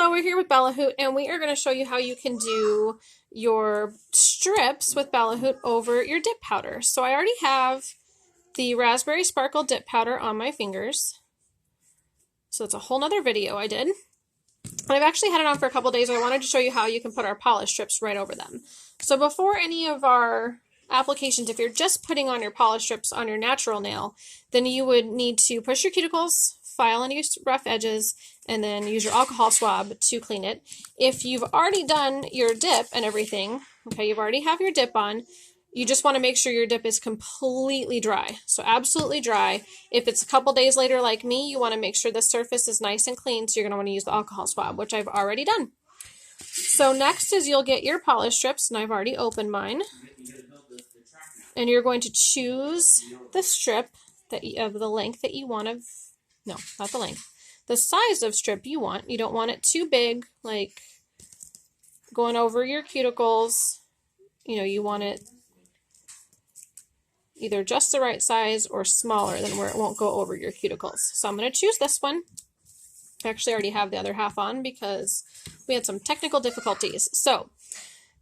Hello, we're here with BellaHoot, and we are going to show you how you can do your strips with BellaHoot over your dip powder. So I already have the Raspberry Sparkle dip powder on my fingers. So it's a whole nother video I did. And I've actually had it on for a couple days, and I wanted to show you how you can put our polish strips right over them. So before any of our applications, if you're just putting on your polish strips on your natural nail, then you would need to push your cuticles, file any rough edges, and then use your alcohol swab to clean it. If you've already done your dip and everything, okay, you've already have your dip on, you just want to make sure your dip is completely dry. So absolutely dry. If it's a couple days later like me, you want to make sure the surface is nice and clean, so you're going to want to use the alcohol swab, which I've already done. So next is you'll get your polish strips, and I've already opened mine. And you're going to choose the strip of the length that you want of, no, not the length, the size of strip you want. You don't want it too big, like going over your cuticles. You know, you want it either just the right size or smaller than where it won't go over your cuticles. So I'm going to choose this one. I actually already have the other half on because we had some technical difficulties. So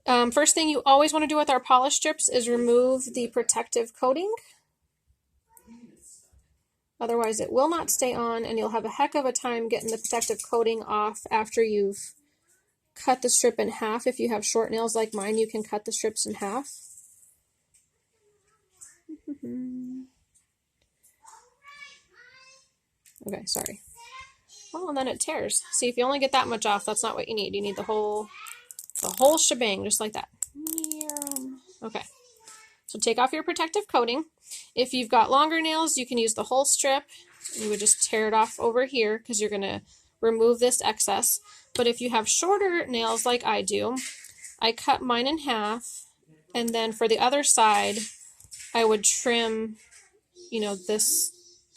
first thing you always want to do with our polish strips is remove the protective coating. Otherwise it will not stay on, and you'll have a heck of a time getting the protective coating off after you've cut the strip in half. If you have short nails like mine, you can cut the strips in half. Okay, sorry. Well, and then it tears. See, if you only get that much off, that's not what you need. You need the whole shebang, just like that. Okay, so take off your protective coating. If you've got longer nails, you can use the whole strip. You would just tear it off over here because you're going to remove this excess. But if you have shorter nails like I do, I cut mine in half, and then for the other side, I would trim, you know, the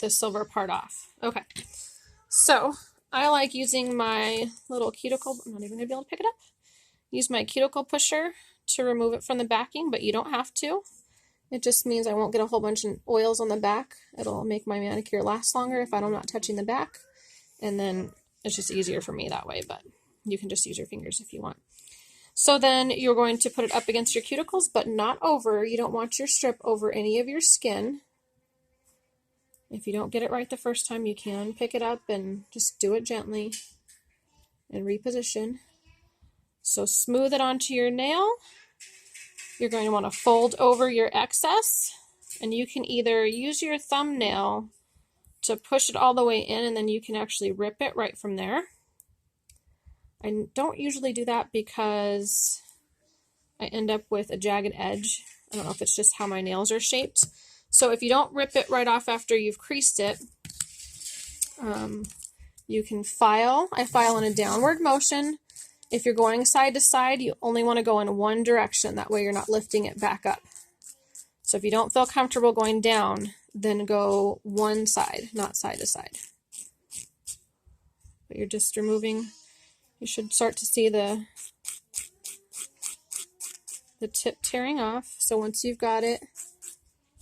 silver part off. Okay, so I like using my little cuticle. I'm not even going to be able to pick it up. Use my cuticle pusher to remove it from the backing, but you don't have to. It just means I won't get a whole bunch of oils on the back. It'll make my manicure last longer if I'm not touching the back. And then it's just easier for me that way, but you can just use your fingers if you want. So then you're going to put it up against your cuticles, but not over. You don't want your strip over any of your skin. If you don't get it right the first time, you can pick it up and just do it gently and reposition. So smooth it onto your nail. You're going to want to fold over your excess, and you can either use your thumbnail to push it all the way in, and then you can actually rip it right from there. I don't usually do that because I end up with a jagged edge. I don't know if it's just how my nails are shaped. So if you don't rip it right off after you've creased it, you can file. I file in a downward motion. If you're going side to side, you only want to go in one direction. That way you're not lifting it back up. So if you don't feel comfortable going down, then go one side, not side to side. But you're just removing. You should start to see the tip tearing off. So once you've got it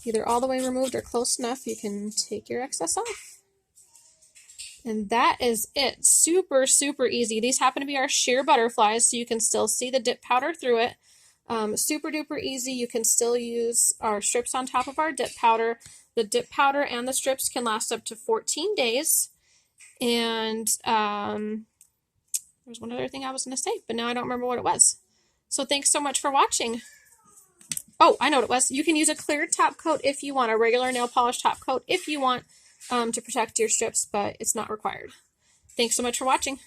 either all the way removed or close enough, you can take your excess off. And that is it. Super, super easy. These happen to be our sheer butterflies, so you can still see the dip powder through it. Super duper easy. You can still use our strips on top of our dip powder. The dip powder and the strips can last up to 14 days. And there's one other thing I was going to say, but now I don't remember what it was. So thanks so much for watching. Oh, I know what it was. You can use a clear top coat if you want, a regular nail polish top coat if you want, to protect your strips, but it's not required. Thanks so much for watching.